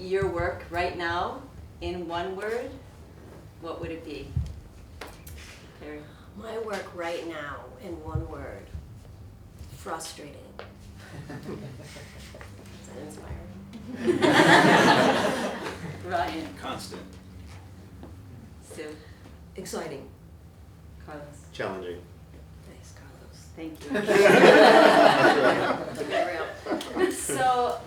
your work right now in one word, what would it be? Carrie? My work right now in one word, frustrating. Is that inspiring? Ryan? Constant. Sue? Exciting. Carlos? Challenging. Thanks, Carlos. Thank Very you. So,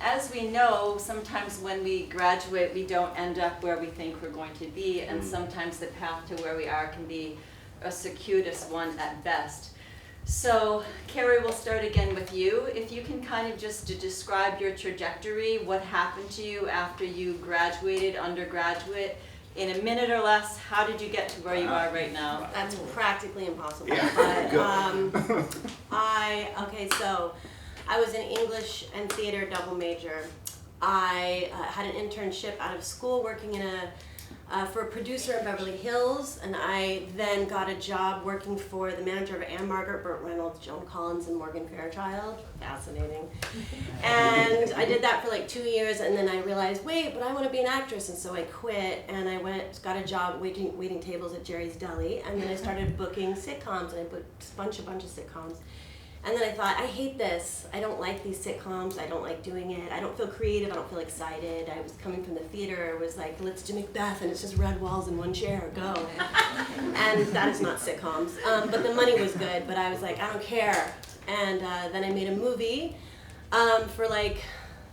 as we know, sometimes when we graduate, we don't end up where we think we're going to be, and sometimes the path to where we are can be a circuitous one at best. So, Carrie, we'll start again with you. If you can kind of just describe your trajectory, what happened to you after you graduated, undergraduate, in a minute or less, how did you get to where you are right now? That's practically impossible. Yeah. But so I was an English and theater double major. I had an internship out of school working in for a producer in Beverly Hills, and I then got a job working for the manager of Anne Margaret, Burt Reynolds, Joan Collins, and Morgan Fairchild. Fascinating. And I did that for like 2 years, and then I realized, wait, but I want to be an actress, and so I quit, and I got a job waiting tables at Jerry's Deli, and then I started booking sitcoms, and I booked a bunch of sitcoms. And then I thought, I hate this. I don't like these sitcoms. I don't like doing it. I don't feel creative. I don't feel excited. I was coming from the theater. I was like, let's do Macbeth, and it's just red walls and one chair. Go. And that is not sitcoms. But the money was good. But I was like, I don't care. And then I made a movie for like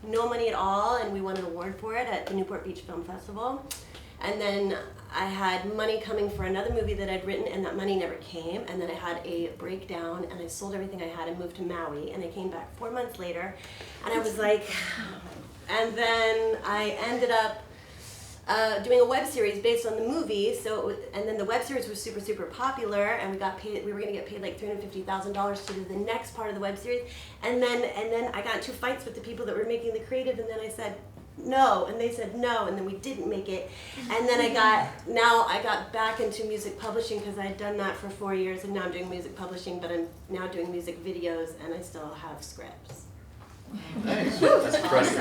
no money at all, and we won an award for it at the Newport Beach Film Festival. And then I had money coming for another movie that I'd written, and that money never came. And then I had a breakdown, and I sold everything I had and moved to Maui. And I came back 4 months later, and I was like, and then I ended up doing a web series based on the movie. And then the web series was super, super popular, and we got paid. We were going to get paid like $350,000 to do the next part of the web series. And then I got into fights with the people that were making the creative, and then I said no, and they said no, and then we didn't make it. And then I got back into music publishing because I had done that for 4 years, and now I'm doing music publishing, but I'm now doing music videos, and I still have scripts. Nice. That's impressive.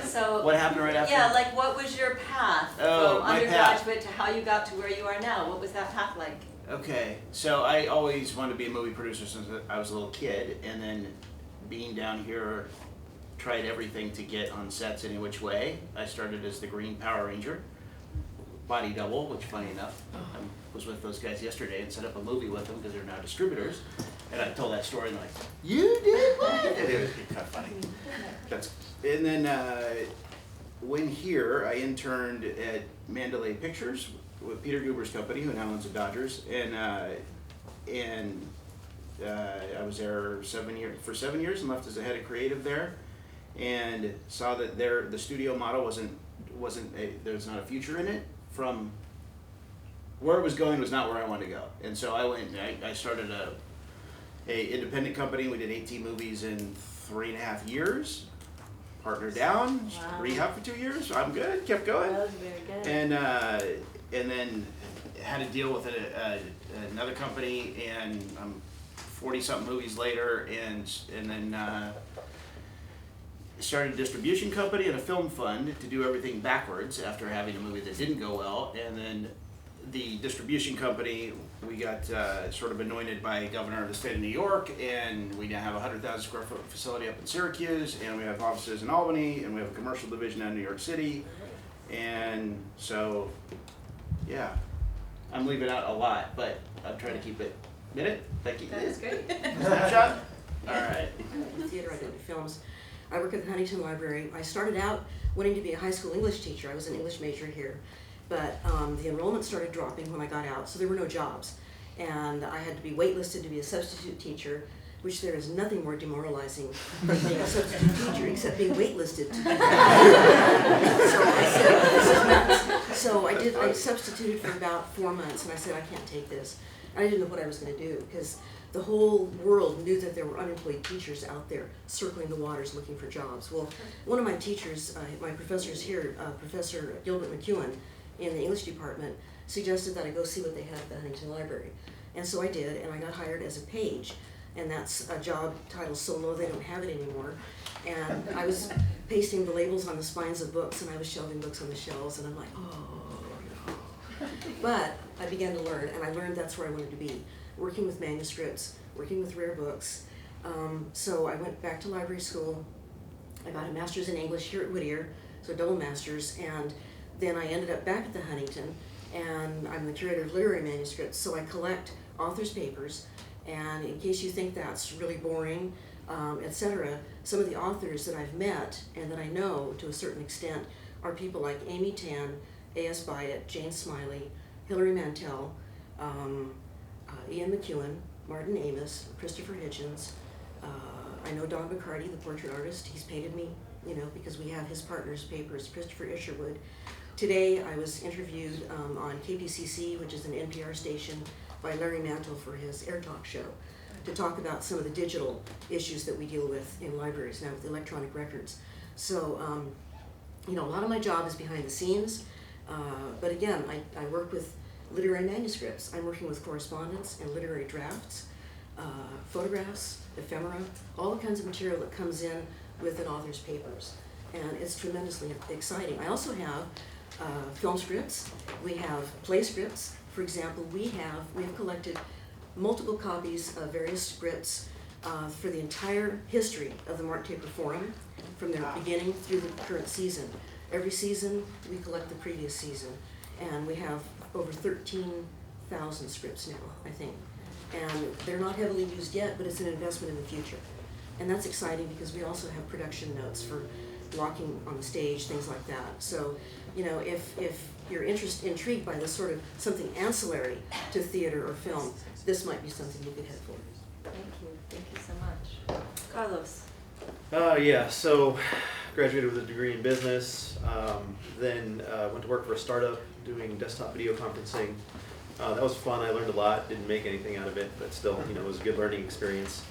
So What happened right after? Yeah, like what was your path Oh, from my undergraduate to how you got to where you are now? What was that path like? Okay, so I always wanted to be a movie producer since I was a little kid, and then being down here, tried everything to get on sets any which way. I started as the Green Power Ranger, body double, which funny enough, I was with those guys yesterday and set up a movie with them because they're now distributors. And I told that story and they're like, you did what? And it was kind of funny. And then when here, I interned at Mandalay Pictures with Peter Guber's company, who now owns the Dodgers, and I was there for 7 years and left as the head of creative there, and saw that the studio model there's not a future in it. From where it was going was not where I wanted to go, and so I went and I started a independent company. We did 18 movies in 3.5 years. Partner down, Wow. Rehab for 2 years. So I'm good. Kept going. That was very good. And then had to deal with another company, and I'm 40-something movies later, and then started a distribution company and a film fund to do everything backwards after having a movie that didn't go well. And then the distribution company, we got sort of anointed by Governor of the state of New York, and we now have a 100,000 square foot facility up in Syracuse, and we have offices in Albany, and we have a commercial division out in New York City. And so, yeah, I'm leaving out a lot, but I'm trying to keep it. Minute? Becky? That is great. Snapshot? All right. In theater, I did films. I work at the Huntington Library. I started out wanting to be a high school English teacher. I was an English major here. But the enrollment started dropping when I got out, so there were no jobs. And I had to be waitlisted to be a substitute teacher, which there is nothing more demoralizing than being a substitute teacher except being waitlisted. So I said, this is nuts. So I substituted for about 4 months, and I said, I can't take this. I didn't know what I was going to do, because the whole world knew that there were unemployed teachers out there circling the waters looking for jobs. Well, one of my teachers, my professors here, Professor Gilbert McEwen in the English department, suggested that I go see what they had at the Huntington Library. And so I did, and I got hired as a page. and that's a job title so low they don't have it anymore. And I was pasting the labels on the spines of books, and I was shelving books on the shelves, and I'm like, oh no. But I began to learn, and I learned that's where I wanted to be, working with manuscripts, working with rare books. So I went back to library school. I got a master's in English here at Whittier, so double master's, and then I ended up back at the Huntington, and I'm the curator of literary manuscripts, so I collect authors' papers, and in case you think that's really boring, etc., some of the authors that I've met and that I know to a certain extent are people like Amy Tan, A.S. Byatt, Jane Smiley, Hilary Mantel, Ian McEwen, Martin Amis, Christopher Hitchens. I know Don McCarty, the portrait artist. He's painted me, you know, because we have his partner's papers, Christopher Isherwood. Today I was interviewed on KPCC, which is an NPR station, by Larry Mantle for his Air Talk show, to talk about some of the digital issues that we deal with in libraries now with electronic records. So, you know, a lot of my job is behind the scenes, but again, I work with literary manuscripts. I'm working with correspondence and literary drafts, photographs, ephemera, all the kinds of material that comes in with an author's papers. And it's tremendously exciting. I also have film scripts. We have play scripts. For example, we have collected multiple copies of various scripts for the entire history of the Mark Taper Forum, from their beginning through the current season. Every season, we collect the previous season, and we have over 13,000 scripts now, I think. And they're not heavily used yet, but it's an investment in the future. And that's exciting because we also have production notes for walking on the stage, things like that. So, you know, if you're intrigued by this sort of something ancillary to theater or film, this might be something you could head for. Thank you so much. Carlos. Yeah, so graduated with a degree in business, then went to work for a startup doing desktop video conferencing. That was fun. I learned a lot. Didn't make anything out of it, but still, you know, it was a good learning experience.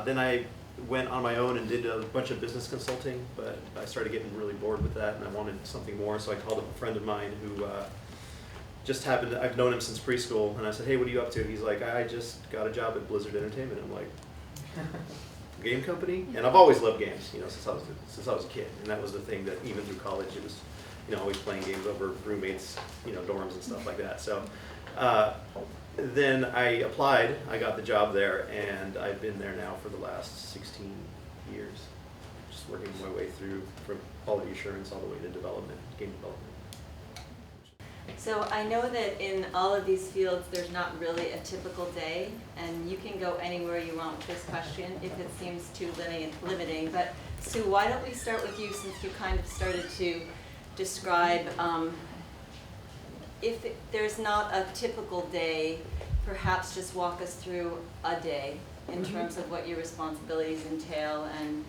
Then I went on my own and did a bunch of business consulting, but I started getting really bored with that, and I wanted something more. So I called up a friend of mine who just happened to, I've known him since preschool, and I said, "Hey, what are you up to?" He's like, "I just got a job at Blizzard Entertainment." I'm like, "Game company?" And I've always loved games, you know, since I was a kid, and that was the thing that even through college it was, you know, always playing games over roommates, you know, dorms and stuff like that. So. Then I applied, I got the job there, and I've been there now for the last 16 years, just working my way through from quality assurance all the way to development, game development. So I know that in all of these fields, there's not really a typical day, and you can go anywhere you want with this question if it seems too limiting. But Sue, why don't we start with you, since you kind of started to describe if there's not a typical day, perhaps just walk us through a day in terms of what your responsibilities entail and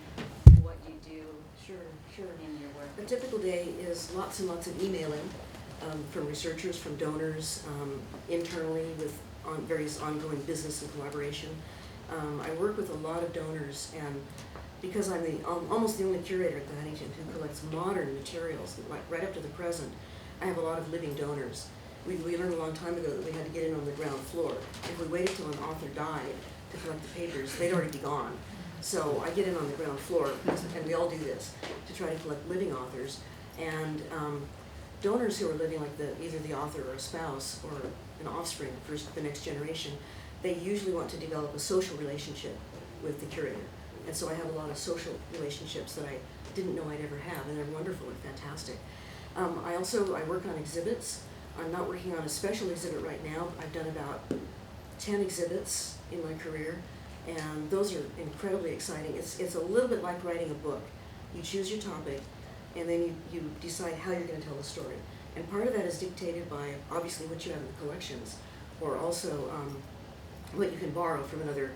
what you do Sure. in your work. A typical day is lots and lots of emailing from researchers, from donors, internally with various ongoing business and collaboration. I work with a lot of donors, and because I'm almost the only curator at the Huntington who collects modern materials, like right up to the present, I have a lot of living donors. We learned a long time ago that we had to get in on the ground floor. If we waited till an author died to collect the papers, they'd already be gone. So I get in on the ground floor, and we all do this, to try to collect living authors. And donors who are living, like either the author or a spouse or an offspring for the next generation, they usually want to develop a social relationship with the curator. And so I have a lot of social relationships that I didn't know I'd ever have, and they're wonderful and fantastic. I work on exhibits. I'm not working on a special exhibit right now. I've done about 10 exhibits in my career, and those are incredibly exciting. It's a little bit like writing a book. You choose your topic, and then you decide how you're going to tell the story. And part of that is dictated by, obviously, what you have in the collections, or also what you can borrow from another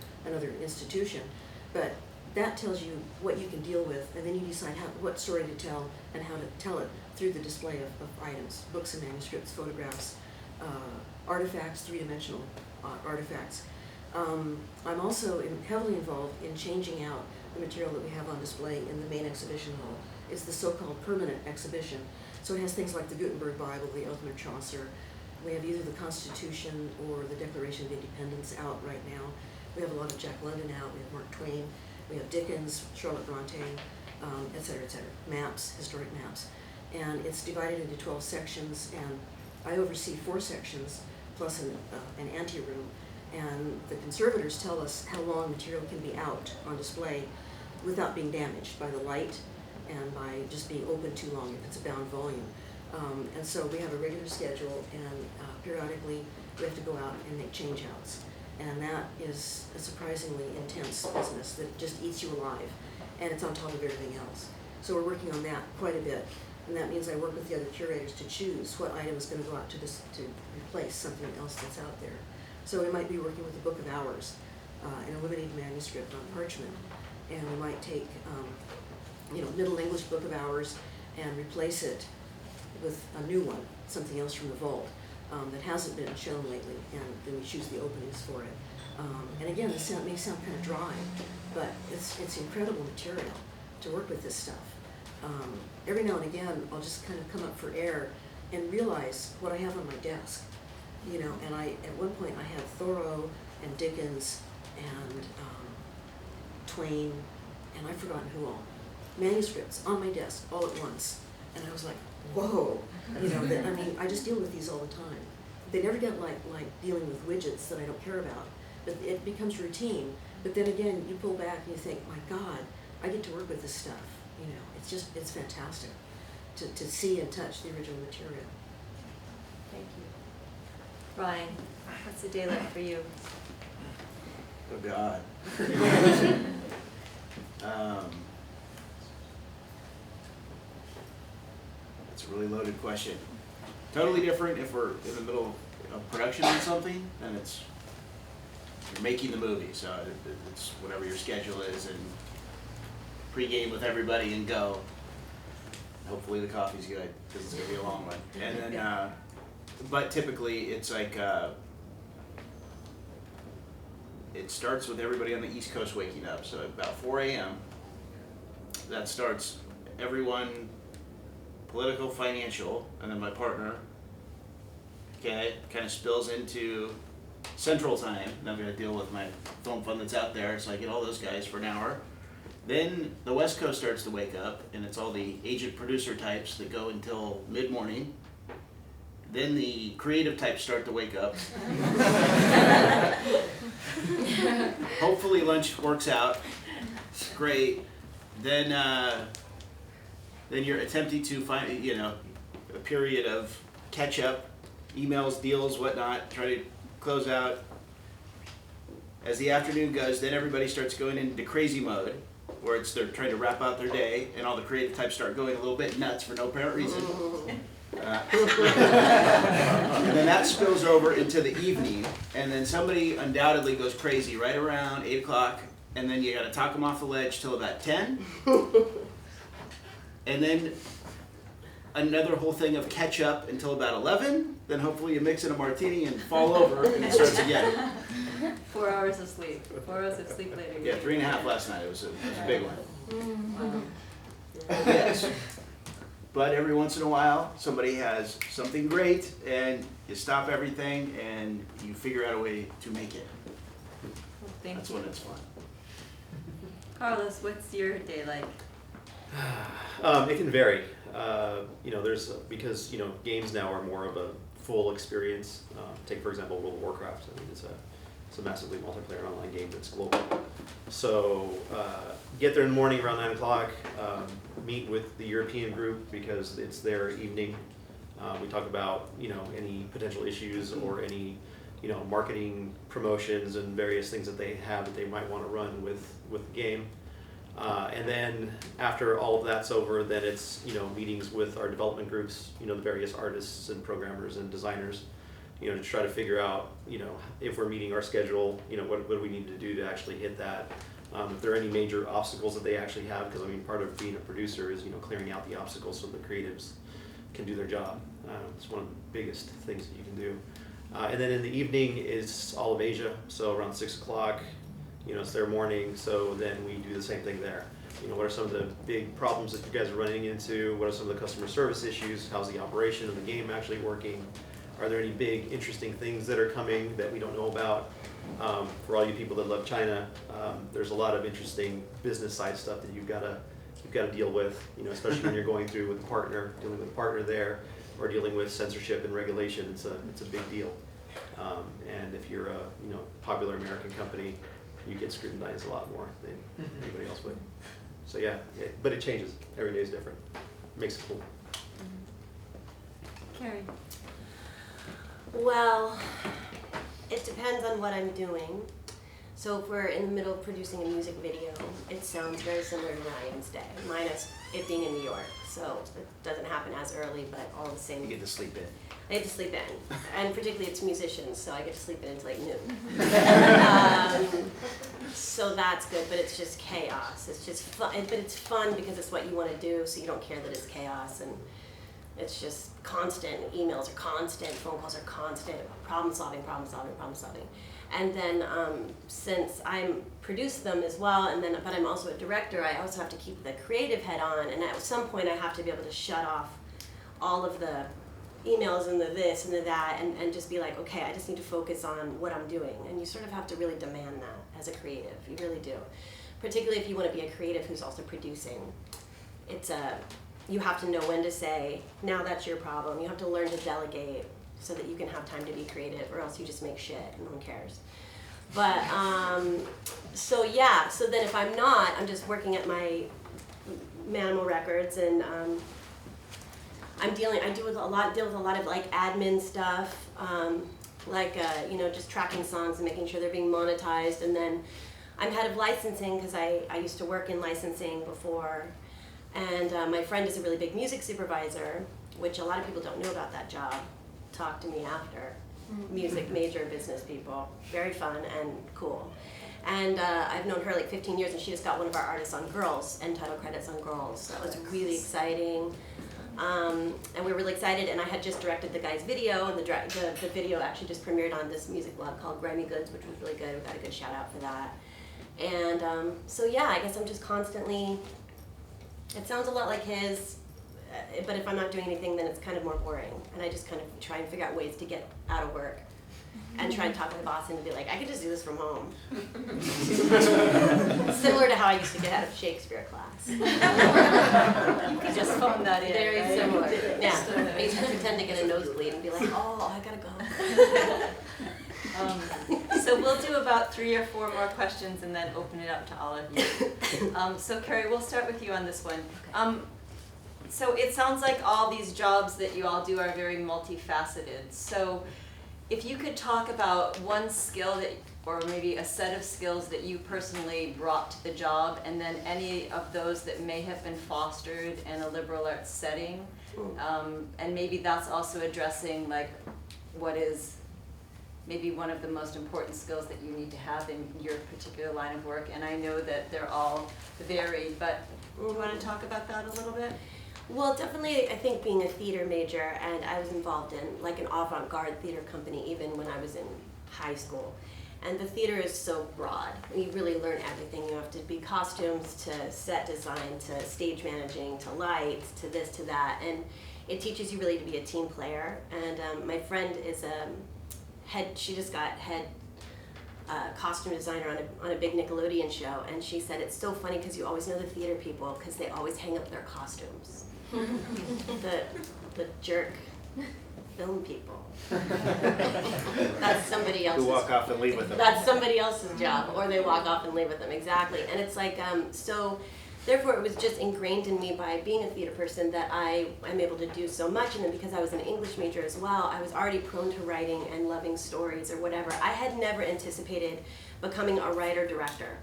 institution. But that tells you what you can deal with, and then you decide what story to tell and how to tell it through the display of items, books and manuscripts, photographs, artifacts, three-dimensional artifacts. I'm also heavily involved in changing out the material that we have on display in the main exhibition hall. It's the so-called permanent exhibition. So it has things like the Gutenberg Bible, the Elthner Chaucer. We have either the Constitution or the Declaration of Independence out right now. We have a lot of Jack London out, we have Mark Twain, we have Dickens, Charlotte Bronte, et cetera, maps, historic maps. And it's divided into 12 sections, and I oversee 4 sections plus an ante-room. And the conservators tell us how long material can be out on display without being damaged by the light and by just being open too long if it's a bound volume. And so we have a regular schedule, and periodically we have to go out and make change-outs. And that is a surprisingly intense business that just eats you alive, and it's on top of everything else. So we're working on that quite a bit, and that means I work with the other curators to choose what item is going to go out to replace something else that's out there. So we might be working with a book of hours, an illuminated manuscript on parchment, and we might take Middle English book of hours and replace it with a new one, something else from the vault that hasn't been shown lately, and then we choose the openings for it. And again, this may sound kind of dry, but it's incredible material to work with this stuff. Every now and again, I'll just kind of come up for air and realize what I have on my desk. And at one point I had Thoreau and Dickens and Twain, and I've forgotten who all, manuscripts on my desk all at once. And I was like, whoa, I just deal with these all the time. They never get like dealing with widgets that I don't care about, but it becomes routine. But then again, you pull back and you think, my God, I get to work with this stuff. It's fantastic to see and touch the original material. Thank you. Ryan, what's a day like for you? Oh God. That's a really loaded question. Totally different if we're in the middle of production on something, and you're making the movie, so it's whatever your schedule is, and pre-game with everybody and go. Hopefully the coffee's good, because it's gonna be a long one. And then, but typically it's like, it starts with everybody on the East Coast waking up, so about 4 a.m. that starts everyone, political, financial, and then my partner, okay, kind of spills into Central Time, and I'm gonna deal with my film fund that's out there, so I get all those guys for an hour. Then the West Coast starts to wake up, and it's all the agent producer types that go until mid-morning. Then the creative types start to wake up. Hopefully lunch works out. It's great. Then you're attempting to find, a period of catch up, emails, deals, whatnot, try to close out. As the afternoon goes, then everybody starts going into crazy mode, where they're trying to wrap out their day, and all the creative types start going a little bit nuts for no apparent reason. And then that spills over into the evening, and then somebody undoubtedly goes crazy right around 8 o'clock, and then you gotta talk them off the ledge till about 10. And then another whole thing of catch up until about 11, then hopefully you mix in a martini and fall over, and it starts again. 4 hours of sleep. 4 hours of sleep later. Yeah, 3.5 last night. It was a big one. Wow. Yes. But every once in a while, somebody has something great, and you stop everything, and you figure out a way to make it. Well, That's when it's fun. Carlos, what's your day like? It can vary. Because games now are more of a full experience. Take for example World of Warcraft. It's a massively multiplayer online game that's global. So get there in the morning around 9 o'clock. Meet with the European group because it's their evening. We talk about any potential issues or any marketing promotions and various things that they have that they might want to run with the game. And then after all of that's over, then it's meetings with our development groups, the various artists and programmers and designers, to try to figure out if we're meeting our schedule, what do we need to do to actually hit that. If there are any major obstacles that they actually have, because part of being a producer is clearing out the obstacles so the creatives can do their job. It's one of the biggest things that you can do. And then in the evening is all of Asia, so around 6 o'clock. It's their morning, so then we do the same thing there. What are some of the big problems that you guys are running into? What are some of the customer service issues? How's the operation of the game actually working? Are there any big interesting things that are coming that we don't know about? For all you people that love China, there's a lot of interesting business side stuff that you've got to deal with, especially when you're going through with a partner, dealing with a partner there, or dealing with censorship and regulation. It's a big deal. And if you're a popular American company, you get scrutinized a lot more than anybody else would. So yeah, but it changes. Every day is different. Makes it cool. Carrie. Well, it depends on what I'm doing. So if we're in the middle of producing a music video, it sounds very similar to Ryan's day, minus it being in New York. So it doesn't happen as early, but all the same. You get to sleep in. I get to sleep in, and particularly it's musicians, so I get to sleep in until like noon. So that's good, but it's just chaos. It's just fun, but it's fun because it's what you want to do, so you don't care that it's chaos, and it's just constant. Emails are constant, phone calls are constant, problem solving. And then since I produce them as well, but I'm also a director, I also have to keep the creative head on, and at some point I have to be able to shut off all of the emails and the this and the that, and just be like, okay, I just need to focus on what I'm doing. And you sort of have to really demand that as a creative. You really do. Particularly if you want to be a creative who's also producing. You have to know when to say, now that's your problem. You have to learn to delegate so that you can have time to be creative, or else you just make shit and no one cares. But, so then if I'm not, I'm just working at my Manimal Records, and I deal with a lot of like admin stuff, just tracking songs and making sure they're being monetized. And then I'm head of licensing because I used to work in licensing before. And my friend is a really big music supervisor, which a lot of people don't know about that job. Talk to me after. Music major business people. Very fun and cool. And I've known her like 15 years, and she just got one of our artists on Girls, and title credits on Girls. That was really exciting. And we were really excited, and I had just directed the guy's video, and the video actually just premiered on this music blog called Grammy Goods, which was really good. We got a good shout out for that. And I guess I'm just constantly, it sounds a lot like his, but if I'm not doing anything, then it's kind of more boring. And I just kind of try and figure out ways to get out of work and try and talk to the boss and be like, I could just do this from home. Similar to how I used to get out of Shakespeare class. You could just phone that in. Very right? similar. Yeah. I used to pretend to get a nosebleed and be like, oh, I gotta go. So we'll do about 3 or 4 more questions and then open it up to all of you. So Carrie, we'll start with you on this one. So it sounds like all these jobs that you all do are very multifaceted. So if you could talk about one skill or maybe a set of skills that you personally brought to the job, and then any of those that may have been fostered in a liberal arts setting, and maybe that's also addressing like what is maybe one of the most important skills that you need to have in your particular line of work. And I know that they're all varied, but do you want to talk about that a little bit? Well, definitely, I think being a theater major, and I was involved in like an avant-garde theater company even when I was in high school. And the theater is so broad. You really learn everything. You have to be costumes to set design to stage managing to lights to this to that. And it teaches you really to be a team player. And my friend is she just got head costume designer on a big Nickelodeon show. And she said, it's so funny because you always know the theater people because they always hang up their costumes. the jerk film people. That's somebody else's. Who walk off and leave with them. That's somebody else's job, or they walk off and leave with them, exactly. And it's like, so therefore it was just ingrained in me by being a theater person that I'm able to do so much. And then because I was an English major as well, I was already prone to writing and loving stories or whatever. I had never anticipated becoming a writer-director.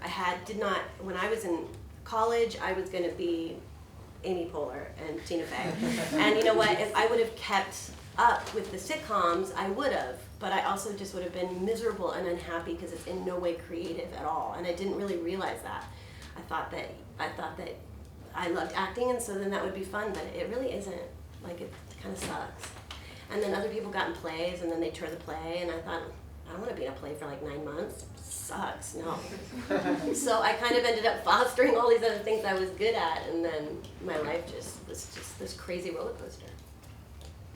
When I was in college, I was going to be Amy Poehler and Tina Fey. And you know what, if I would have kept up with the sitcoms, I would have, but I also just would have been miserable and unhappy because it's in no way creative at all, and I didn't really realize that. I thought that I loved acting, and so then that would be fun, but it really isn't. Like, it kind of sucks. And then other people got in plays, and then they tour the play, and I thought, I don't want to be in a play for like 9 months. Sucks, no. So I kind of ended up fostering all these other things I was good at, and then my life just was just this crazy roller coaster.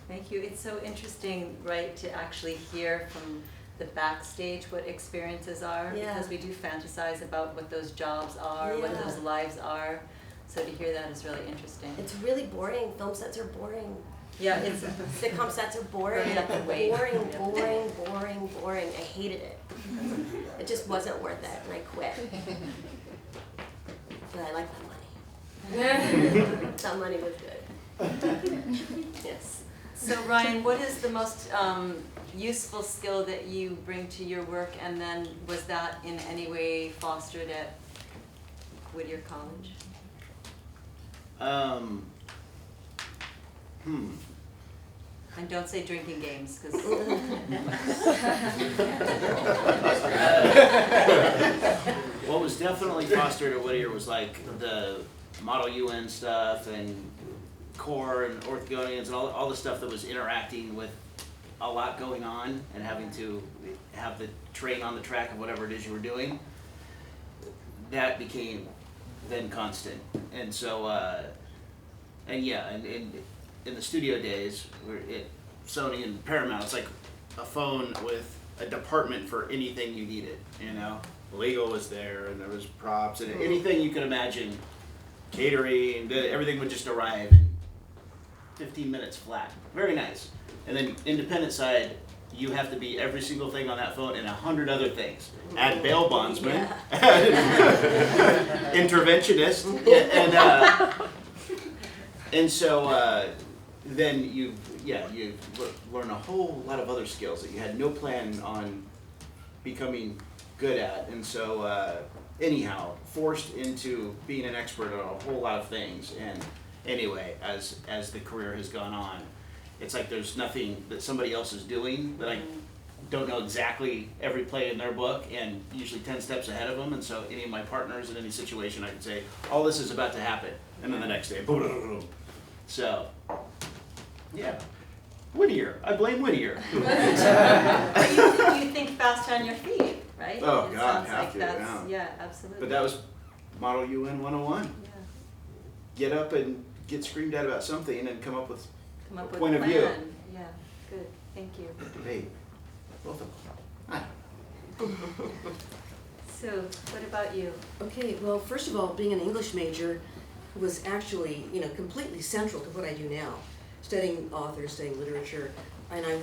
Thank you. It's so interesting, right, to actually hear from the backstage what experiences are, Yeah. because we do fantasize about what those jobs are, what Yeah. those lives are. So to hear that is really interesting. It's really boring. Film sets are boring. Yeah, it's Sitcom sets are boring. Right, you have to wait. Boring, Yeah. boring, boring, boring. I hated it. It just wasn't worth it, and I quit. But I like that money. That money was good. Yes. So Ryan, what is the most useful skill that you bring to your work, and then was that in any way fostered at Whittier College? And don't say drinking games, because What was definitely fostered at Whittier was like the Model UN stuff and core and orthogonians and all the stuff that was interacting with a lot going on and having to have the train on the track of whatever it is you were doing. That became then constant. And so, and yeah, and in the studio days, we're at Sony and Paramount, it's like a phone with a department for anything you needed, you know? Legal was there, and there was props, and anything you could imagine, catering, everything would just arrive in 15 minutes flat. Very nice. And then independent side, you have to be every single thing on that phone and 100 other things. Add bail bondsman, interventionist, and so then you learn a whole lot of other skills that you had no plan on becoming good at. And so anyhow, forced into being an expert on a whole lot of things. And anyway, as the career has gone on, it's like there's nothing that somebody else is doing that I don't know exactly every play in their book, and usually 10 steps ahead of them. And so any of my partners in any situation, I can say, all this is about to happen. And then the next day, boom, boom, boom. So, yeah. Whittier. I blame Whittier. But you think fast on your feet, right? Oh, It God, sounds have like to, that's, yeah. absolutely. But that was Model UN 101. Yeah. Get up and get screamed at about something and come up with Come up a with point a of plan. view. Yeah, good, thank you. Debate. Both of them. So, what about you? Okay, well, first of all, being an English major was actually, completely central to what I do now. Studying authors, studying literature, and I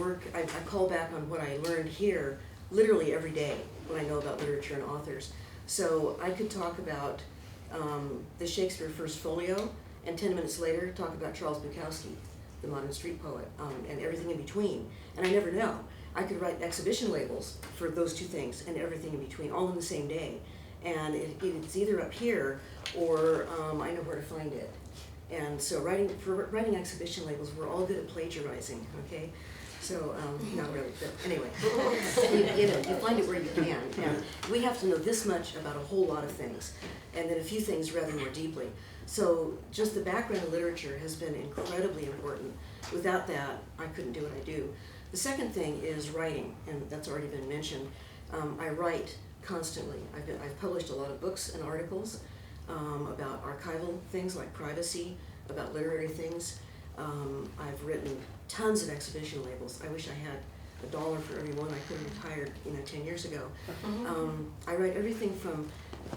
call back on what I learned here literally every day when I know about literature and authors. So I could talk about the Shakespeare First Folio, and 10 minutes later talk about Charles Bukowski, the modern street poet, and everything in between. And I never know. I could write exhibition labels for those two things and everything in between, all in the same day. And it's either up here or I know where to find it. And so writing exhibition labels, we're all good at plagiarizing, okay? So, not really, but anyway, you find it where you can. And we have to know this much about a whole lot of things, and then a few things rather more deeply. So just the background of literature has been incredibly important. Without that, I couldn't do what I do. The second thing is writing, and that's already been mentioned. I write constantly. I've published a lot of books and articles about archival things like privacy, about literary things. I've written tons of exhibition labels. I wish I had $1 for every one. I could have retired 10 years ago. I write everything from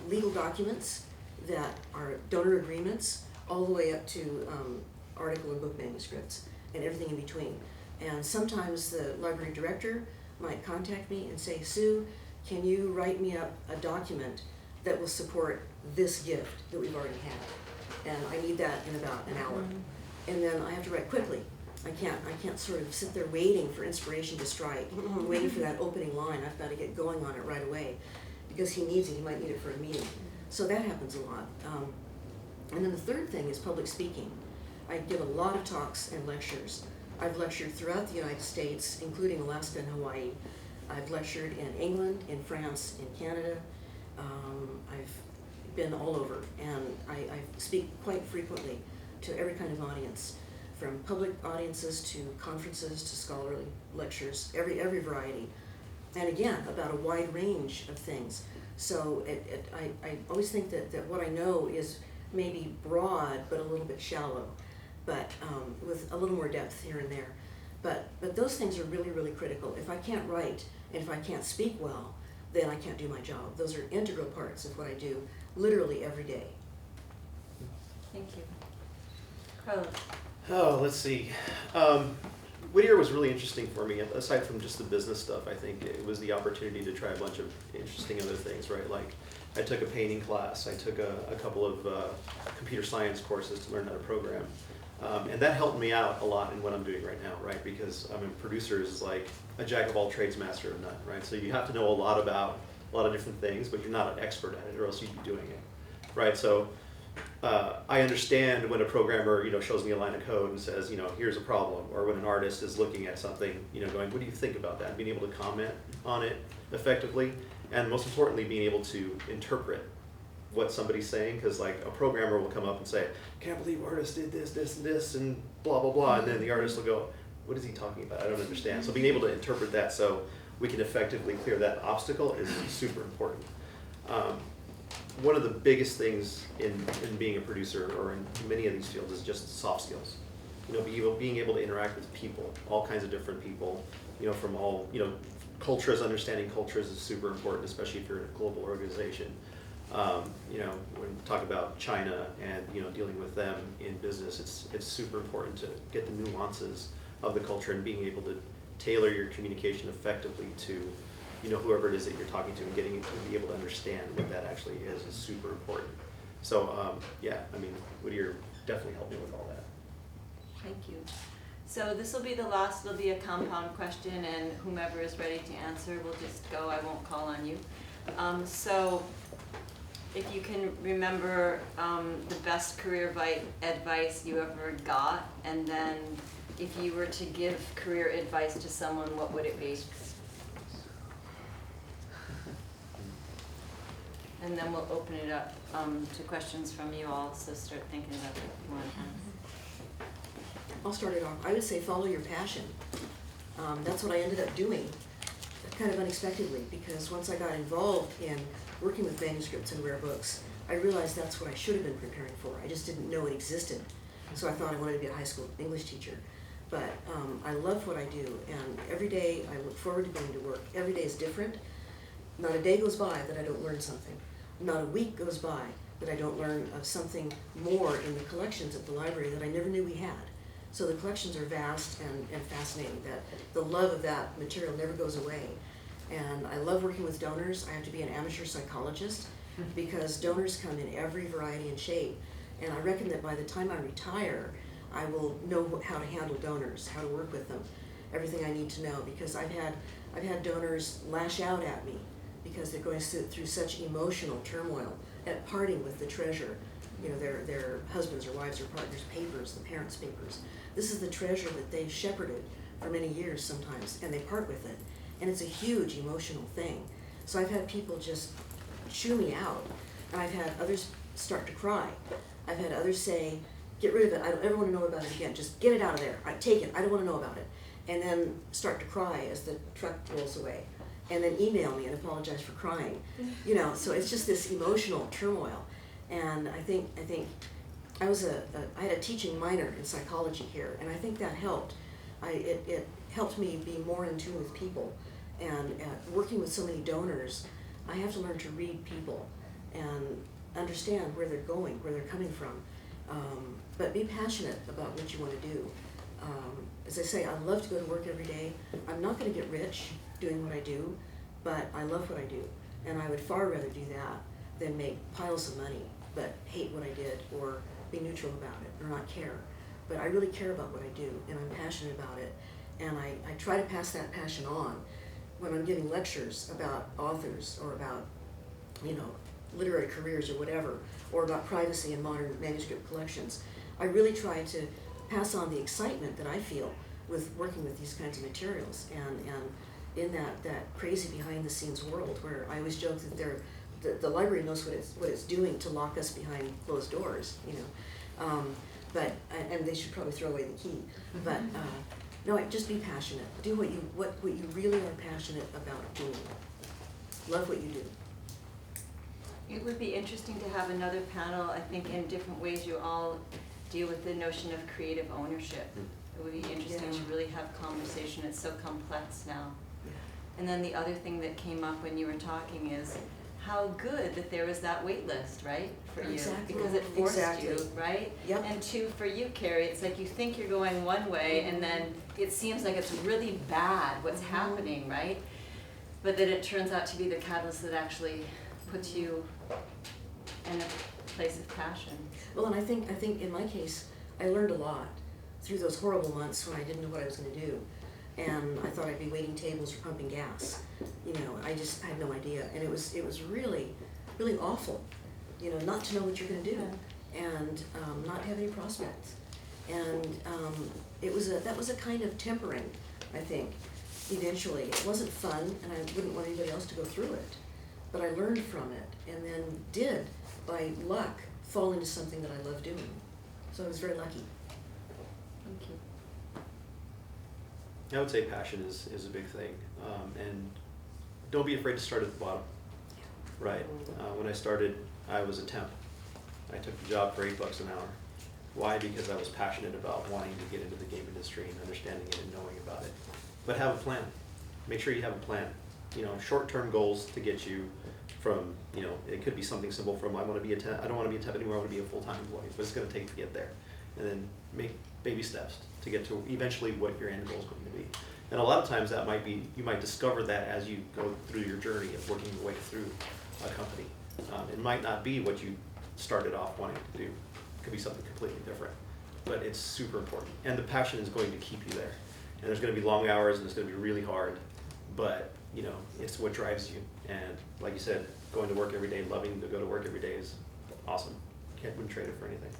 legal documents that are donor agreements all the way up to article and book manuscripts and everything in between. And sometimes the library director might contact me and say, Sue, can you write me up a document that will support this gift that we've already had? And I need that in about an hour. And then I have to write quickly. I can't sort of sit there waiting for inspiration to strike, waiting for that opening line. I've got to get going on it right away because he needs it. He might need it for a meeting. So that happens a lot. And then the third thing is public speaking. I give a lot of talks and lectures. I've lectured throughout the United States, including Alaska and Hawaii. I've lectured in England, in France, in Canada. I've been all over, and I speak quite frequently to every kind of audience, from public audiences to conferences to scholarly lectures, every variety. And again, about a wide range of things. So I always think that what I know is maybe broad, but a little bit shallow, but with a little more depth here and there. But those things are really, really critical. If I can't write and if I can't speak well, then I can't do my job. Those are integral parts of what I do literally every day. Thank you. Carlos? Oh, let's see. Whittier was really interesting for me. Aside from just the business stuff, I think it was the opportunity to try a bunch of interesting other things, right? Like I took a painting class. I took a couple of computer science courses to learn how to program. And that helped me out a lot in what I'm doing right now, right? Because I mean, producer is like a jack of all trades, master of none, right? So you have to know a lot about a lot of different things, but you're not an expert at it, or else you'd be doing it, right? So I understand when a programmer, shows me a line of code and says, here's a problem, or when an artist is looking at something, going, what do you think about that? Being able to comment on it effectively, and most importantly, being able to interpret what somebody's saying, because like a programmer will come up and say, can't believe artist did this, this, and this, and blah, blah, blah, and then the artist will go, what is he talking about? I don't understand. So being able to interpret that so we can effectively clear that obstacle is super important. One of the biggest things in being a producer or in many of these fields is just soft skills. Being able to interact with people, all kinds of different people, from all, cultures, understanding cultures is super important, especially if you're in a global organization. When we talk about China and dealing with them in business, it's super important to get the nuances of the culture and being able to tailor your communication effectively to whoever it is that you're talking to, and getting to be able to understand what that actually is super important. So Whittier definitely helped me with all that. Thank you. So this will be the last, it'll be a compound question, and whomever is ready to answer will just go, I won't call on you. So if you can remember the best career advice you ever got, and then if you were to give career advice to someone, what would it be? And then we'll open it up to questions from you all, so start thinking about what you want to ask. I'll start it off. I would say follow your passion. That's what I ended up doing, kind of unexpectedly, because once I got involved in working with manuscripts and rare books, I realized that's what I should have been preparing for. I just didn't know it existed. So I thought I wanted to be a high school English teacher. But I love what I do, and every day I look forward to going to work. Every day is different. Not a day goes by that I don't learn something. Not a week goes by that I don't learn of something more in the collections at the library that I never knew we had. So the collections are vast and fascinating. That the love of that material never goes away. And I love working with donors. I have to be an amateur psychologist because donors come in every variety and shape. And I reckon that by the time I retire, I will know how to handle donors, how to work with them, everything I need to know, because I've had donors lash out at me because they're going through such emotional turmoil at parting with the treasure, their husbands or wives or partners' papers, the parents' papers. This is the treasure that they've shepherded for many years sometimes, and they part with it. And it's a huge emotional thing. So I've had people just chew me out, and I've had others start to cry. I've had others say, get rid of it, I don't ever want to know about it again, just get it out of there, take it, I don't want to know about it. And then start to cry as the truck rolls away. And then email me and apologize for crying. So it's just this emotional turmoil. And I think I had a teaching minor in psychology here, and I think that helped. It helped me be more in tune with people. And working with so many donors, I have to learn to read people and understand where they're going, where they're coming from. But be passionate about what you want to do. As I say, I love to go to work every day. I'm not going to get rich doing what I do, but I love what I do. And I would far rather do that than make piles of money, but hate what I did, or be neutral about it, or not care. But I really care about what I do, and I'm passionate about it. And I try to pass that passion on when I'm giving lectures about authors, or about, literary careers or whatever, or about privacy in modern manuscript collections. I really try to pass on the excitement that I feel with working with these kinds of materials, and in that crazy behind the scenes world where I always joke that the library knows what it's doing to lock us behind closed doors, but and they should probably throw away the key. But no, just be passionate. Do what you really are passionate about doing. Love what you do. It would be interesting to have another panel. I think in different ways you all deal with the notion of creative ownership, It would be interesting to really have conversation. It's so complex now. Yeah. And then the other thing that came up when you were talking is how good that there was that wait list, right, for you. Exactly. Because it forced Exactly. you, right? Yep. And two, for you, Carrie, it's like you think you're going one way and then it seems like it's really bad what's happening, right? But then it turns out to be the catalyst that actually puts you in a place of passion. Well, and I think in my case, I learned a lot through those horrible months when I didn't know what I was going to do. And I thought I'd be waiting tables or pumping gas. You know, I just had no idea. And it was really, really awful, you know, not to know what you're going to do and not have any prospects. And that was a kind of tempering, I think, eventually. It wasn't fun, and I wouldn't want anybody else to go through it. But I learned from it and then did, by luck, fall into something that I love doing. So I was very lucky. Thank you. I would say passion is a big thing, and don't be afraid to start at the bottom. Right. When I started, I was a temp. I took the job for $8 an hour. Why? Because I was passionate about wanting to get into the game industry and understanding it and knowing about it. But have a plan. Make sure you have a plan. You know, short-term goals to get you from, you know, it could be something simple from I want to be a temp. I don't want to be a temp anymore. I want to be a full-time employee. What it's going to take to get there, and then make baby steps to get to eventually what your end goal is going to be. And a lot of times that might be, you might discover that as you go through your journey of working your way through a company. It might not be what you started off wanting to do. It could be something completely different, but it's super important. And the passion is going to keep you there. And there's going to be long hours and it's going to be really hard, but you know, it's what drives you. And like you said, going to work every day, loving to go to work every day is awesome. Wouldn't trade it for anything.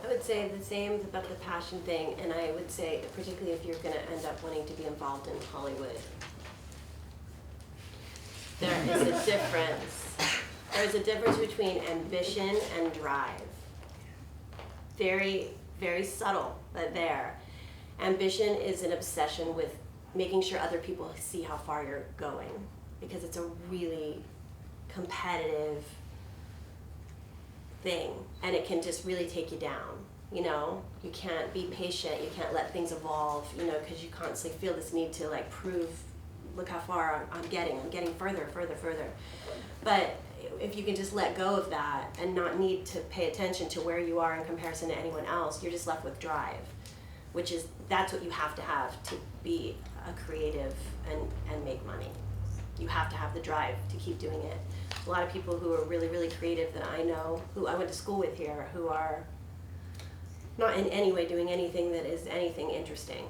I would say the same about the passion thing, and I would say particularly if you're going to end up wanting to be involved in Hollywood, there is a difference. There is a difference between ambition and drive. Very, very subtle, but there. Ambition is an obsession with making sure other people see how far you're going, because it's a really competitive thing, and it can just really take you down. You know, you can't be patient, you can't let things evolve, you know, because you constantly feel this need to like prove, look how far I'm getting further. But if you can just let go of that and not need to pay attention to where you are in comparison to anyone else, you're just left with drive, which is, that's what you have to be a creative and make money. You have to have the drive to keep doing it. A lot of people who are really, really creative that I know, who I went to school with here, who are not in any way doing anything that is anything interesting.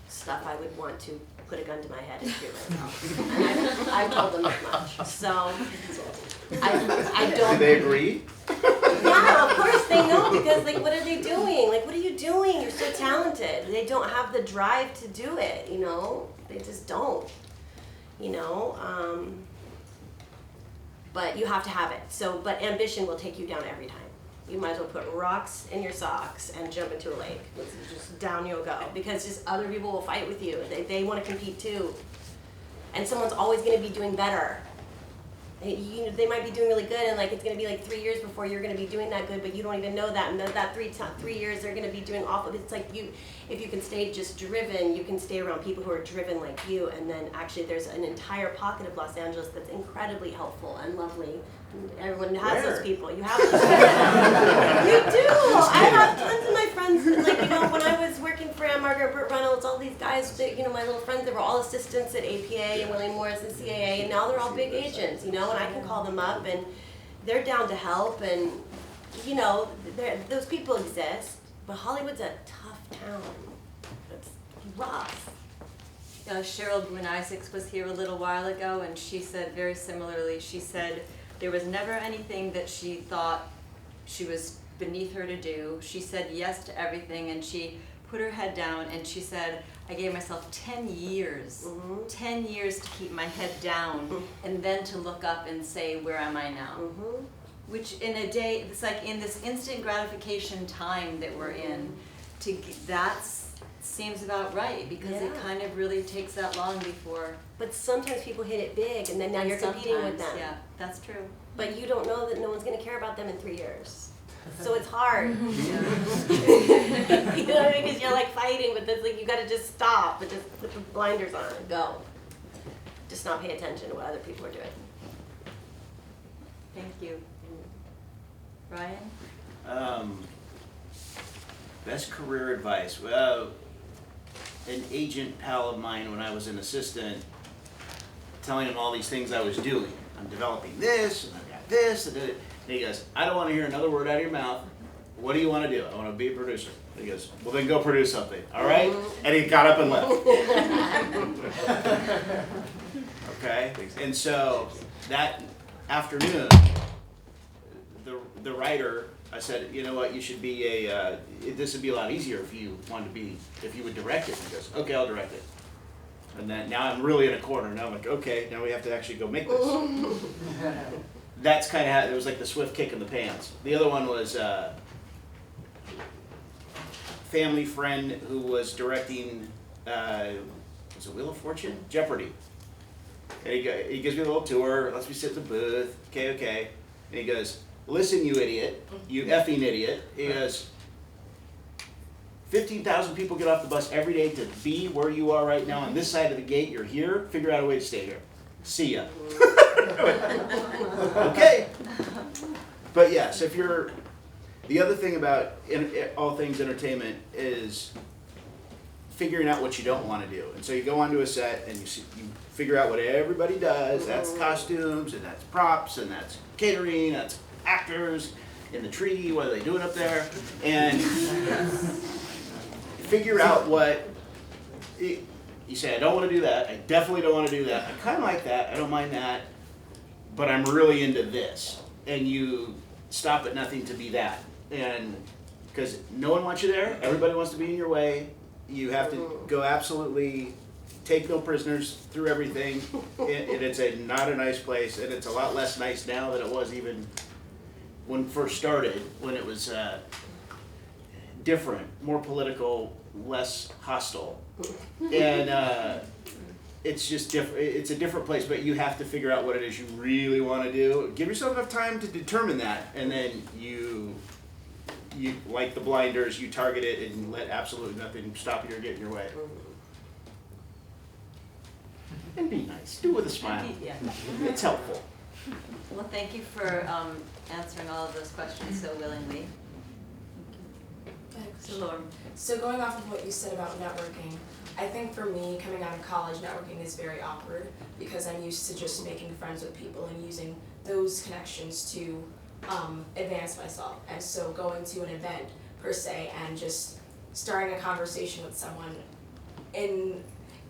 Stuff I would want to put a gun to my head and shoot myself. And I've told them that much. So I don't. Do they agree? Yeah, of course they know, because like, what are they doing? Like, what are you doing? You're so talented. They don't have the drive to do it, you know? They just don't, you know? But you have to have it. So, but ambition will take you down every time. You might as well put rocks in your socks and jump into a lake. It's just down you'll go, because just other people will fight with you. They want to compete too. And someone's always going to be doing better. They might be doing really good, and like it's going to be like 3 years before you're going to be doing that good, but you don't even know that. And that 3 years they're going to be doing awful. It's like if you can stay just driven, you can stay around people who are driven like you. And then actually there's an entire pocket of Los Angeles that's incredibly helpful and lovely. Everyone has those people. You have those people. You do. I have tons of my friends. Like, you know, when I was working for Margaret Burt Reynolds, all these guys, that, you know, my little friends, they were all assistants at APA and William Morris and CAA, and now they're all big agents, you know, and I can call them up and they're down to help, and, you know, those people exist. But Hollywood's a tough town. It's rough. Cheryl Boone Isaacs was here a little while ago, and she said very similarly, she said there was never anything that she thought she was beneath her to do. She said yes to everything, and she put her head down, and she said, I gave myself 10 years, 10 years to keep my head down, and then to look up and say, where am I now? Which in a day, it's like in this instant gratification time that we're in, that seems about right, because it kind of really takes that long before. But sometimes people hit it big, and then now you're competing with them. Yeah, that's true. But you don't know that no one's going to care about them in 3 years. So it's hard. You know what I mean? Because you're like fighting, but it's like you gotta just stop, but just put the blinders on and go. Just not pay attention to what other people are doing. Thank you. Ryan? Best career advice. Well, an agent pal of mine when I was an assistant, telling him all these things I was doing. I'm developing this, and I've got this, and he goes, I don't want to hear another word out of your mouth. What do you want to do? I want to be a producer. He goes, well then go produce something, all right? And he got up and left. Okay, and so that afternoon, the writer, I said, you know what, you should be this would be a lot easier if you would direct it. He goes, okay, I'll direct it. And then now I'm really in a corner. Now I'm like, okay, now we have to actually go make this. That's kind of how, it was like the swift kick in the pants. The other one was family friend who was directing, was it Wheel of Fortune? Jeopardy. And he gives me a little tour, lets me sit in the booth, okay. And he goes, listen, you idiot, you effing idiot. He goes, 15,000 people get off the bus every day to be where you are right now on this side of the gate. You're here, figure out a way to stay here. See ya. Okay. But yes, if you're, the other thing about all things entertainment is figuring out what you don't want to do. And so you go onto a set and you figure out what everybody does. That's costumes, and that's props, and that's catering, that's actors in the tree, what are they doing up there? And figure out what, you say, I don't want to do that, I definitely don't want to do that, I kind of like that, I don't mind that, but I'm really into this. And you stop at nothing to be that. And because no one wants you there, everybody wants to be in your way, you have to go absolutely take no prisoners through everything, and it's not a nice place, and it's a lot less nice now than it was even when it first started, when it was different, more political, less hostile. And it's just different. It's a different place, but you have to figure out what it is you really want to do. Give yourself enough time to determine that, and then you like the blinders, you target it and let absolutely nothing stop you or get in your way. And be nice. Do it with a smile. Yeah. It's helpful. Well, thank you for answering all of those questions so willingly. So going off of what you said about networking, I think for me, coming out of college, networking is very awkward because I'm used to just making friends with people and using those connections to advance myself. And so going to an event per se and just starting a conversation with someone in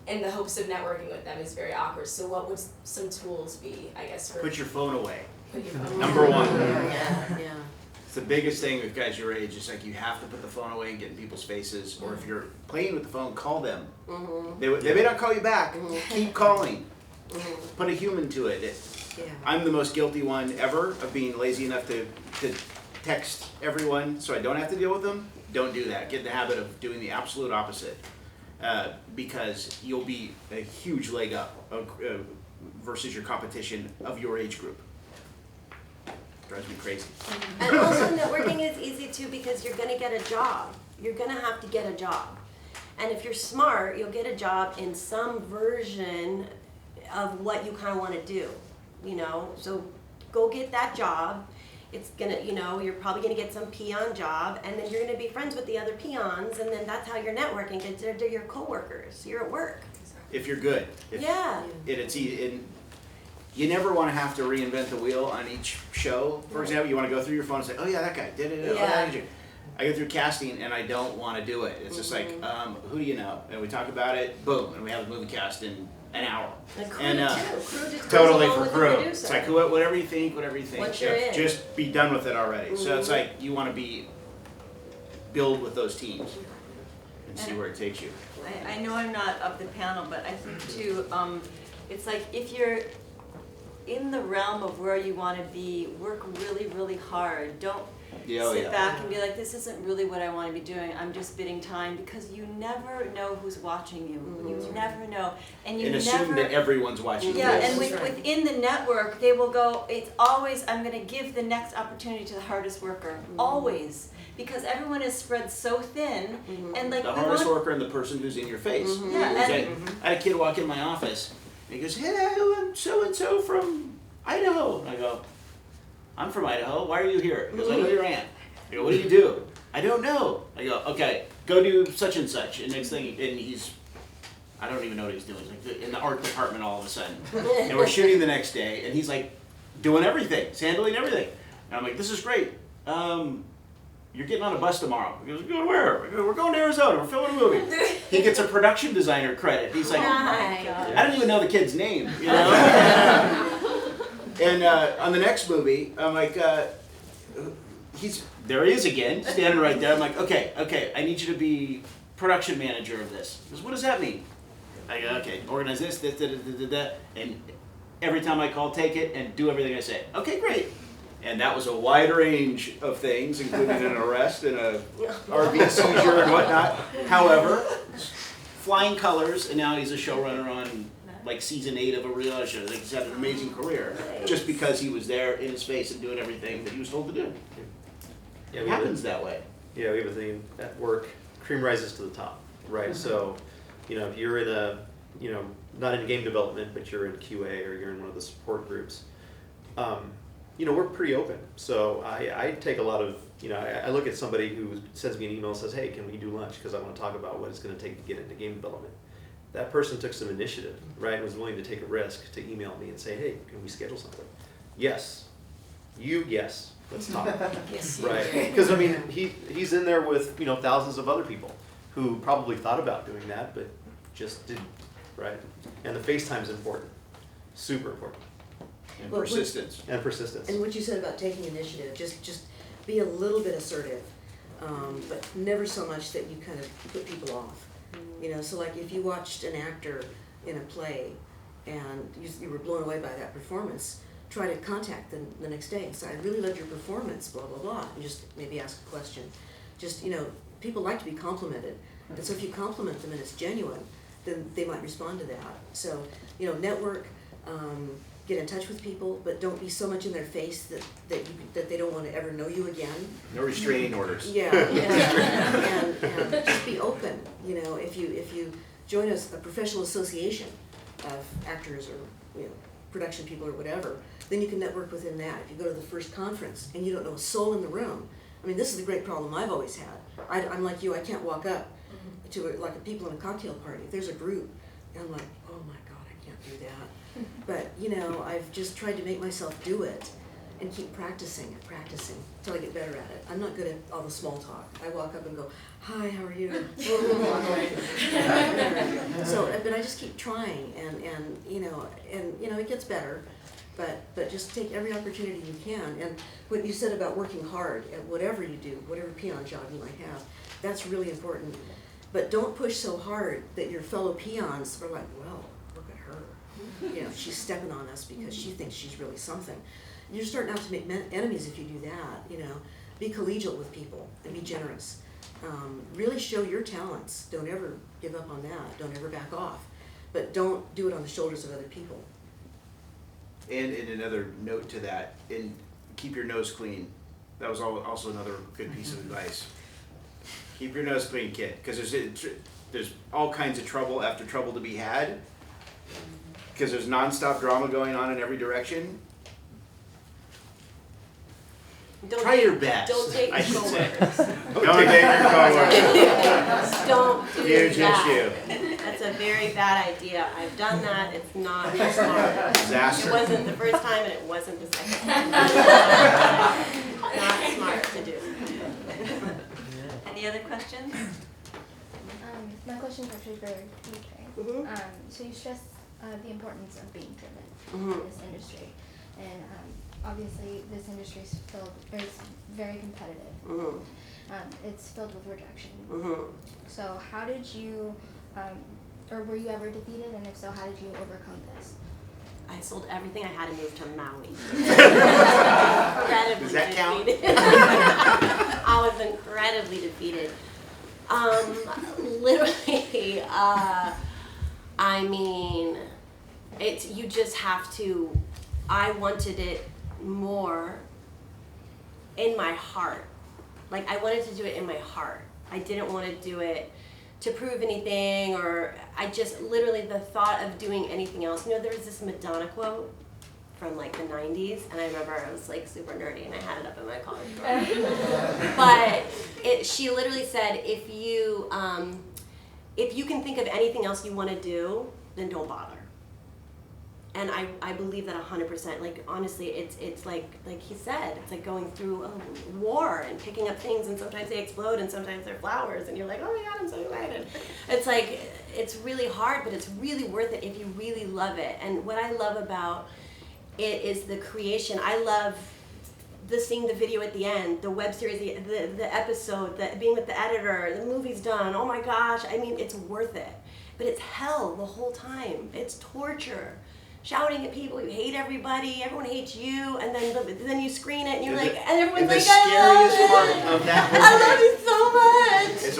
the hopes of networking with them is very awkward. So what would some tools be, I guess, for... Put your phone away. Put your phone Number away. one. Yeah. It's the biggest thing with guys your age. It's like you have to put the phone away and get in people's faces. Or if you're playing with the phone, call them. They may not call you back. Keep calling. Put a human to it. I'm the most guilty one ever of being lazy enough to text everyone so I don't have to deal with them. Don't do that. Get in the habit of doing the absolute opposite. Because you'll be a huge leg up versus your competition of your age group. Drives me crazy. And also networking is easy too because you're gonna get a job. You're gonna have to get a job. And if you're smart, you'll get a job in some version of what you kind of want to do, you know? So go get that job. It's gonna, you know, you're probably gonna get some peon job, and then you're gonna be friends with the other peons, and then that's how you're networking, because they're your coworkers. You're at work. If you're good. Yeah. It's easy. And you never want to have to reinvent the wheel on each show. For example, you want to go through your phone and say, oh yeah, that guy did it. Yeah. I go through casting and I don't want to do it. It's just like, who do you know? And we talk about it, boom, and we have a movie cast in an hour. And crew And too. Crew just goes totally along for with the crew. producer. It's like whatever you think. Once you're in. Just be done with it already. So it's like you want to build with those teams and see where it takes you. I know I'm not of the panel, but I think too, it's like if you're in the realm of where you want to be, work really, really hard. sit back and be like, this isn't really what I want to be doing. I'm just bidding time, because you never know who's watching you. You never know, and you assume that everyone's watching. Yeah, you. and within the network, they will go, it's always, I'm going to give the next opportunity to the hardest worker, always. Because everyone is spread so thin, and like the hardest worker and the person who's in your face. Yeah, I had a kid walk in my office, and he goes, "Hello, I'm so-and-so from Idaho." And I go, "I'm from Idaho, why are you here?" He goes, "I know your aunt." I go, "What do you do?" "I don't know." I go, "Okay, go do such and such." And next thing, and he's, I don't even know what he's doing. He's like in the art department all of a sudden. And we're shooting the next day, and he's like doing everything. He's handling everything. And I'm like, "This is great. You're getting on a bus tomorrow." He goes, "Going where?" I go, "We're going to Arizona. We're filming a movie." He gets a production designer credit. He's like, oh my God. I don't even know the kid's name, you know? And on the next movie, I'm like, there he is again, standing right there. I'm like, okay, I need you to be production manager of this. He goes, "What does that mean?" I go, "Okay, organize this, and every time I call, take it and do everything I say." "Okay, great." And that was a wide range of things, including an arrest and a RV seizure and whatnot. However, flying colors, and now he's a showrunner on like season 8 of a reality show. Like, he's had an amazing career just because he was there in his face and doing everything that he was told to do. Yeah, It happens that way. Yeah, we have a thing at work, cream rises to the top, right? So, if you're in a, not in game development, but you're in QA or you're in one of the support groups, we're pretty open. So I take a lot of, I look at somebody who sends me an email and says, "Hey, can we do lunch? Because I want to talk about what it's going to take to get into game development." That person took some initiative, right, and was willing to take a risk to email me and say, "Hey, can we schedule something?" Yes. Yes. Let's talk. Yes, Right. Because, he's in there with, thousands of other people who probably thought about doing that, but just didn't, right? And the FaceTime's important. Super important. And Well, persistence. And persistence. And what you said about taking initiative, just be a little bit assertive, but never so much that you kind of put people off. So like if you watched an actor in a play and you were blown away by that performance, try to contact them the next day and say, "I really loved your performance, blah, blah, blah," and just maybe ask a question. Just, people like to be complimented. And so if you compliment them and it's genuine, then they might respond to that. So, network, get in touch with people, but don't be so much in their face that they don't want to ever know you again. No restraining orders. Yeah, and just be open. If you join a professional association of actors or production people or whatever, then you can network within that. If you go to the first conference and you don't know a soul in the room, this is the great problem I've always had. I'm like you, I can't walk up to people in a cocktail party. If there's a group, and I'm like, oh my God, I can't do that. But I've just tried to make myself do it and keep practicing until I get better at it. I'm not good at all the small talk. I walk up and go, "Hi, how are you?" So, but I just keep trying, and it gets better. But just take every opportunity you can. And what you said about working hard at whatever you do, whatever peon job you might have, that's really important. But don't push so hard that your fellow peons are like, "Well, look at her. She's stepping on us because she thinks she's really something." You're starting out to make enemies if you do that. Be collegial with people and be generous. Really show your talents. Don't ever give up on that. Don't ever back off. But don't do it on the shoulders of other people. And another note to that, and keep your nose clean. That was also another good piece of advice. Keep your nose clean, kid, because there's all kinds of trouble after trouble to be had, because there's nonstop drama going on in every direction. Try your best. Don't date I your should say. coworkers. Don't date your coworkers. Don't do Huge that. issue. That's a very bad idea. I've done that. It's not smart. Disaster. It wasn't the first time and it wasn't the second time. Not smart to do. Any other questions? My question is actually for you, Karen. So you stress the importance of being driven in this industry, and obviously this industry is very competitive. It's filled with rejection. So how did you, or were you ever defeated? And if so, how did you overcome this? I sold everything I had and moved to Maui. Incredibly Does that count? defeated. I was incredibly defeated. Literally, I mean, you just have to, I wanted it more in my heart. Like, I wanted to do it in my heart. I didn't want to do it to prove anything, or I just, literally, the thought of doing anything else. You know, there was this Madonna quote from like the 90s, and I remember I was like super nerdy and I had it up in my college room. But she literally said, if you can think of anything else you want to do, then don't bother. And I believe that 100%. Like, honestly, it's like he said, it's like going through a war and picking up things, and sometimes they explode and sometimes they're flowers, and you're like, oh my God, I'm so excited. It's like, it's really hard, but it's really worth it if you really love it. And what I love about it is the creation. I love seeing the video at the end, the web series, the episode, being with the editor, the movie's done. Oh my gosh, I mean, it's worth it. But it's hell the whole time. It's torture. Shouting at people, you hate everybody, everyone hates you, and then you screen it and you're like, and everyone's like, I love it. Part of that whole I love you so much. It's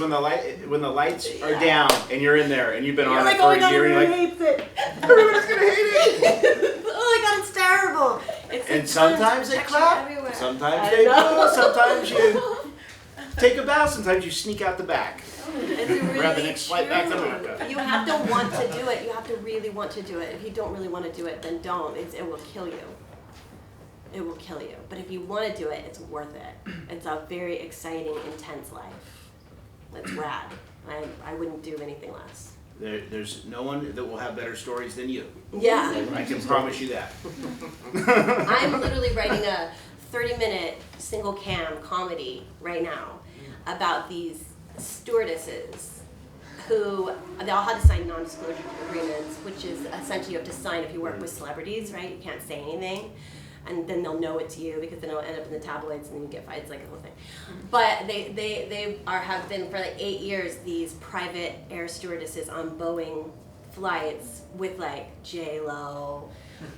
when the lights are down and you're in there and you've been You're on like, it oh for my God, a year and everyone you're like, hates it. everybody's gonna hate it. Oh my God, it's terrible. It's And sometimes they protection clap, everywhere. sometimes I they know. boo, sometimes you take a bow, sometimes you sneak out the back. It's really Grab the next flight back to true. America. You have to want to do it. You have to really want to do it. If you don't really want to do it, then don't. It will kill you. It will kill you. But if you want to do it, it's worth it. It's a very exciting, intense life. It's rad. I wouldn't do anything less. There's no one that will have better stories than you. Yeah. I can promise you that. I'm literally writing a 30-minute single cam comedy right now about these stewardesses who, they all had to sign non-disclosure agreements, which is essentially you have to sign if you work with celebrities, right? You can't say anything, and then they'll know it's you, because then it'll end up in the tabloids and then you get fired. It's like a whole thing. But they have been for like 8 years these private air stewardesses on Boeing flights with like J-Lo,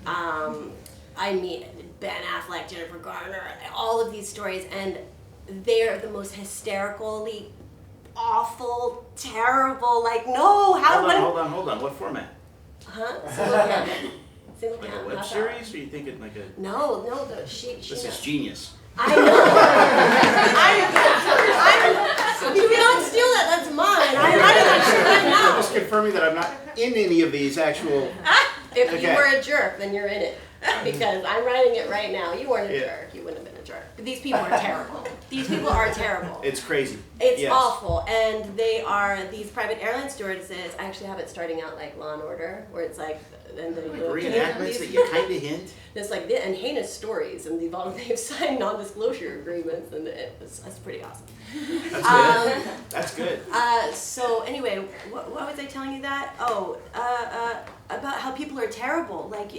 I mean Ben Affleck, Jennifer Garner, all of these stories, and they're the most hysterically awful, terrible, like, no, how Hold on, what format? Huh? Single cam. Single Like cam, a web not series, or are you thinking like a, that. No, she this knows. is genius. I know. You don't steal that, that's mine. I'm sure right I'm now. just confirming that I'm not in any of these actual, If you Okay. were a jerk, then you're in it. Because I'm writing it right now. You weren't a Yeah. jerk. You wouldn't have been a jerk. But these people are terrible. These people are terrible. it's crazy. It's Yes. awful, and they are these private airline stewardesses. I actually have it starting out like Law and Order, where it's like, and then Reenactments that you kind of hint. there's like and heinous stories, and they've signed non-disclosure agreements, and it's pretty awesome. That's good. That's good. So anyway, what was I telling you that? Oh, about how people are terrible. Like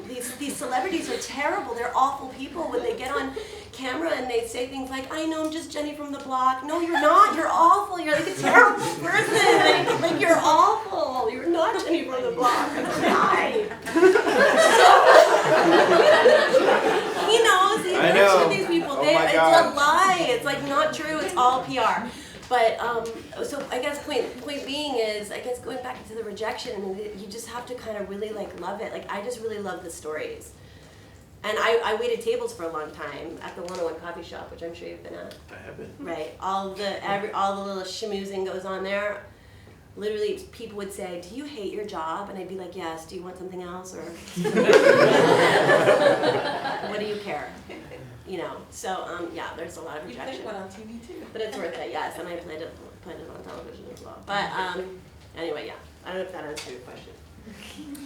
these celebrities are terrible. They're awful people when they get on camera and they say things like, "I know, I'm just Jenny from the block." No, you're not. You're awful. You're like a terrible person. Like you're awful. You're not Jenny from the block. Lie. He knows. He's I works know. with these people. Oh It's my a God. lie. It's like not true. It's all PR. But so I guess point being is, I guess going back to the rejection, you just have to kind of really like love it. Like I just really love the stories. And I waited tables for a long time at the 101 coffee shop, which I'm sure you've been at. I have been. Right. All the little schmoozing goes on there. Literally, people would say, "Do you hate your job?" And I'd be like, "Yes. Do you want something else, or what do you care?" You know. So yeah, there's a lot of rejection. You played one on TV too. But it's worth it, yes, and I played it on television as well. But anyway, yeah, I don't know if that answers your question.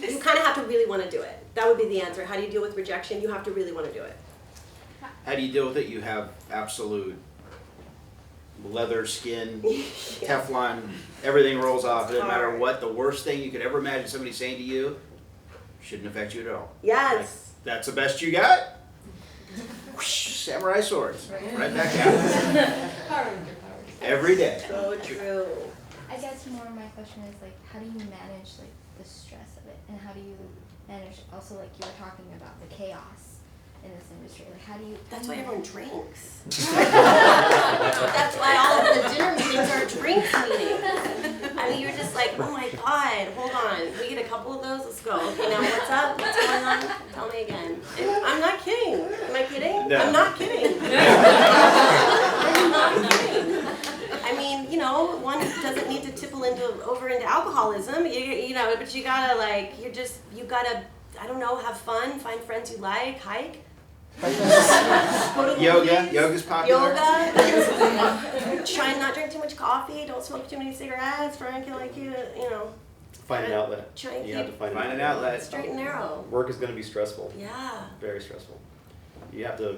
You kind of have to really want to do it. That would be the answer. How do you deal with rejection? You have to really want to do it. How do you deal with it? You have absolute leather skin, Teflon, everything rolls off. It doesn't matter Hard. what. The worst thing you could ever imagine somebody saying to you shouldn't affect you at all. Yes. That's the best you got? Whoosh, samurai swords. Right back out. Power Ranger. Every day. So true. I guess more of my question is like, how do you manage like the stress of it, and how do you and it's also like you were talking about the chaos in this industry. Like, how do you? That's why everyone drinks. That's why all of the dinner meetings are drinks meetings. I mean, you're just like, oh my God, hold on. We get a couple of those, let's go. Okay, now what's up? What's going on? Tell me again. And I'm not kidding. Am I kidding? No. I'm not kidding. I'm not kidding. I mean, you know, one doesn't need to tipple over into alcoholism, you know, but you gotta you gotta, I don't know, have fun, find friends you like, hike. Go to the movies. Yoga's popular. Yoga. Try and not drink too much coffee. Don't smoke too many cigarettes. Frank, you know. Find an outlet. Try and You have to keep find an outlet. straight and narrow. Work is going to be stressful. Yeah. Very stressful. You have to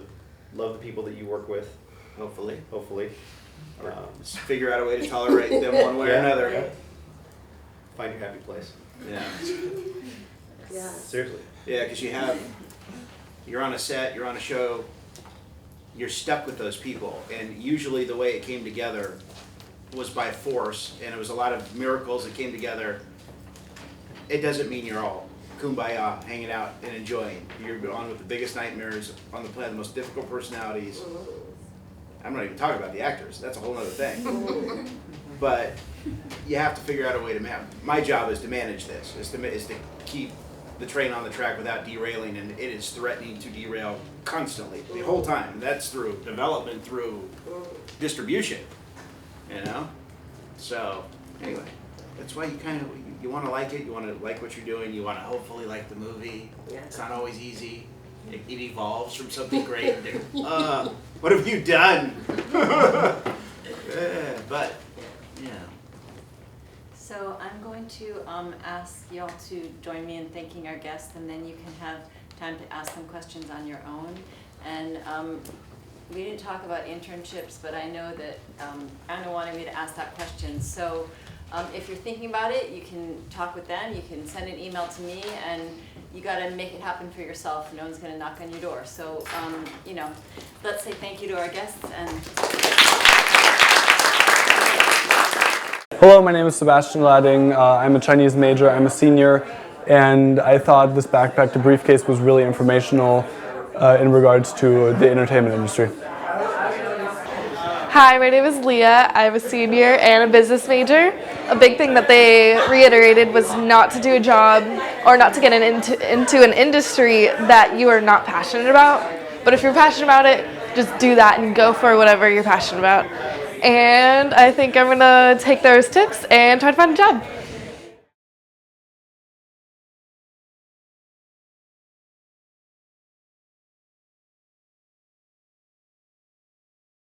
love the people that you work with, Hopefully. hopefully. Just figure out a way to tolerate them one way or Yeah. another. Right. Find your happy place. Yeah. Yeah. Seriously. Yeah, because you're on a set, you're on a show, you're stuck with those people, and usually the way it came together was by force, and it was a lot of miracles that came together. It doesn't mean you're all kumbaya, hanging out and enjoying. You're on with the biggest nightmares on the planet, the most difficult personalities. I'm not even talking about the actors, that's a whole other thing. But you have to figure out a way to manage. My job is to manage this, is to keep the train on the track without derailing, and it is threatening to derail constantly, the whole time. And that's through development, through distribution, you know? So, anyway, that's why you want to like it, you want to like what you're doing, you want to hopefully like the movie. Yeah. It's not always easy. It evolves from something great. What have you done? But, yeah. So I'm going to ask you all to join me in thanking our guests, and then you can have time to ask them questions on your own. And we didn't talk about internships, but I know that Anna wanted me to ask that question. So if you're thinking about it, you can talk with them, you can send an email to me, and you gotta make it happen for yourself. No one's gonna knock on your door. So, you know, let's say thank you to our guests. And Hello, my name is Sebastian Lading. I'm a Chinese major, I'm a senior, and I thought this Backpack-to-Briefcase was really informational in regards to the entertainment industry. Hi, my name is Leah. I'm a senior and a business major. A big thing that they reiterated was not to do a job or not to get into an industry that you are not passionate about. But if you're passionate about it, just do that and go for whatever you're passionate about. And I think I'm gonna take those tips and try to find a job.